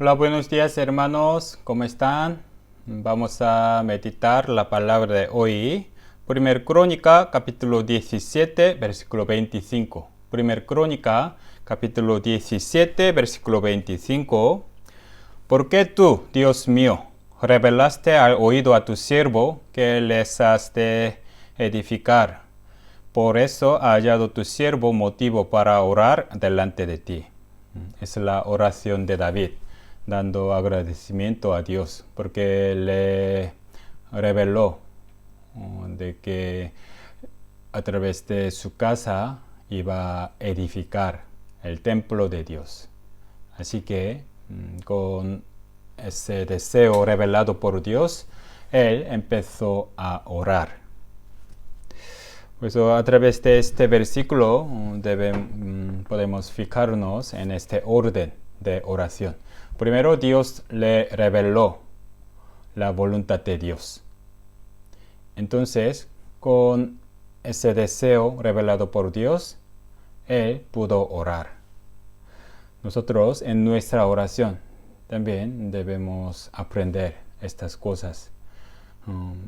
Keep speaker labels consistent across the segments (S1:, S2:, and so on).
S1: Hola, buenos días hermanos, ¿cómo están? Vamos a meditar la palabra de hoy. Primer Crónica, capítulo 17, versículo 25. Primer Crónica, capítulo 17, versículo 25. ¿Por qué tú, Dios mío, revelaste al oído a tu siervo que les has de edificar? Por eso ha hallado tu siervo motivo para orar delante de ti. Es la oración de David, dando agradecimiento a Dios, porque le reveló de que a través de su casa iba a edificar el templo de Dios. Así que con ese deseo revelado por Dios, él empezó a orar. Pues a través de este versículo podemos fijarnos en este orden de oración. Primero, Dios le reveló la voluntad de Dios. Entonces, con ese deseo revelado por Dios, él pudo orar. Nosotros en nuestra oración también debemos aprender estas cosas.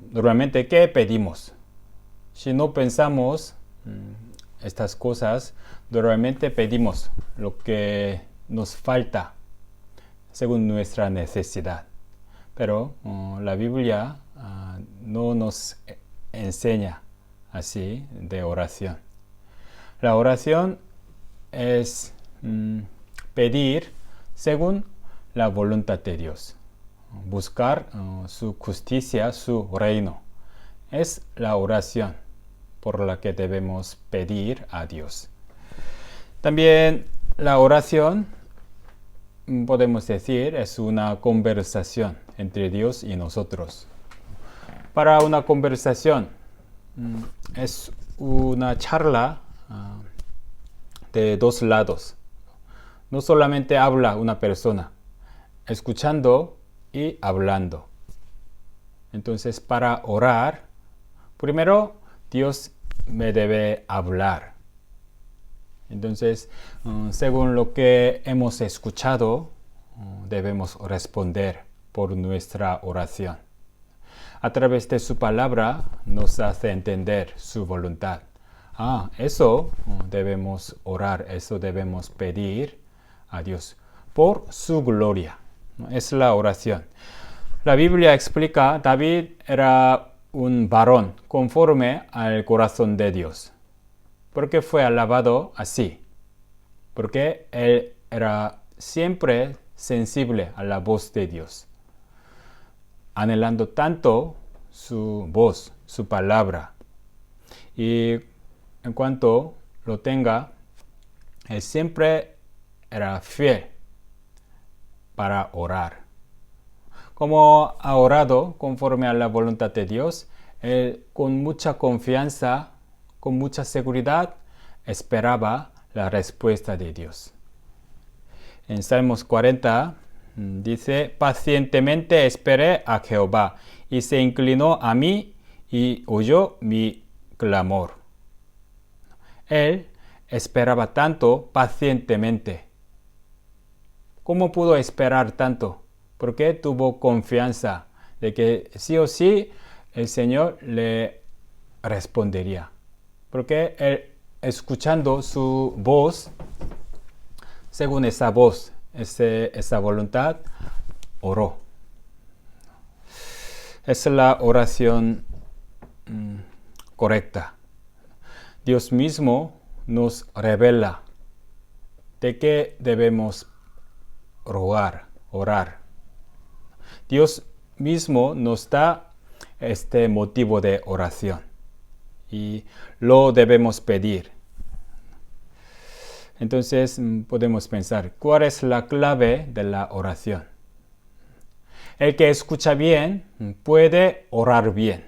S1: Normalmente, ¿qué pedimos? Si no pensamos estas cosas, normalmente pedimos lo que nos falta según nuestra necesidad. Pero la Biblia no nos enseña así de oración. La oración es pedir según la voluntad de Dios. Buscar su justicia, su reino. Es la oración por la que debemos pedir a Dios. También la oración, podemos decir, es una conversación entre Dios y nosotros. Para una conversación, es una charla de dos lados. No solamente habla una persona, escuchando y hablando. Entonces, para orar, primero Dios me debe hablar. Entonces, según lo que hemos escuchado, debemos responder por nuestra oración. A través de su palabra nos hace entender su voluntad. Eso debemos orar, eso debemos pedir a Dios por su gloria. Es la oración. La Biblia explica, David era un varón conforme al corazón de Dios. ¿Por qué fue alabado así? Porque él era siempre sensible a la voz de Dios, anhelando tanto su voz, su palabra. Y en cuanto lo tenga, él siempre era fiel para orar. Como ha orado conforme a la voluntad de Dios, él con mucha confianza, con mucha seguridad, esperaba la respuesta de Dios. En Salmos 40 dice, pacientemente esperé a Jehová, y se inclinó a mí y oyó mi clamor. Él esperaba tanto pacientemente. ¿Cómo pudo esperar tanto? Porque tuvo confianza de que sí o sí el Señor le respondería. Porque él, escuchando su voz, según esa voz, esa voluntad, oró. Es la oración correcta. Dios mismo nos revela de qué debemos rogar, orar. Dios mismo nos da este motivo de oración y lo debemos pedir. Entonces podemos pensar, ¿cuál es la clave de la oración? El que escucha bien puede orar bien.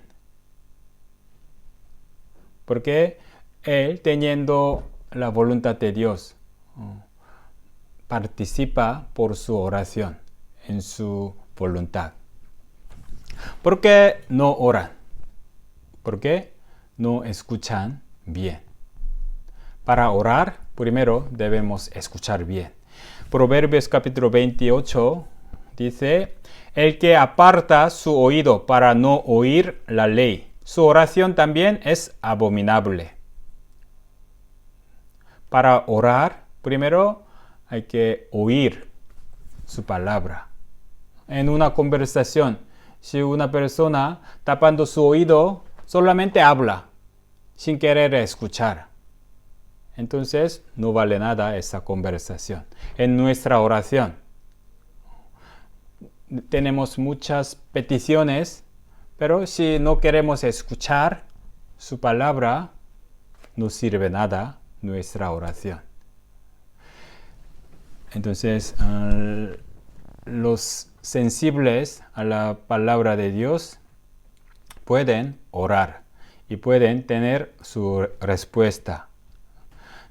S1: Porque él, teniendo la voluntad de Dios, participa por su oración en su voluntad. ¿Por qué no oran? ¿Por qué no escuchan bien? Para orar, primero debemos escuchar bien. Proverbios capítulo 28, Dice, el que aparta su oído para no oír la ley, su oración también es abominable. Para orar, primero hay que oír su palabra. En una conversación, si una persona tapando su oído solamente habla sin querer escuchar, entonces no vale nada esa conversación. En nuestra oración tenemos muchas peticiones, pero si no queremos escuchar su palabra, no sirve nada nuestra oración. Entonces, los sensibles a la palabra de Dios pueden orar y pueden tener su respuesta.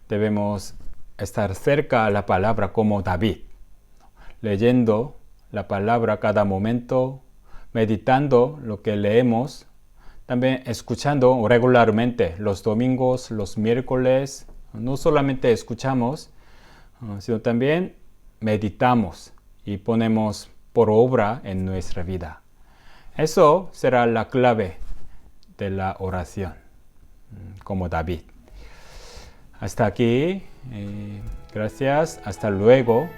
S1: Debemos estar cerca a la palabra como David, leyendo la palabra cada momento, meditando lo que leemos, también escuchando regularmente los domingos, los miércoles. No solamente escuchamos, sino también meditamos y ponemos por obra en nuestra vida. Eso será la clave de la oración, como David. Hasta aquí, gracias, hasta luego.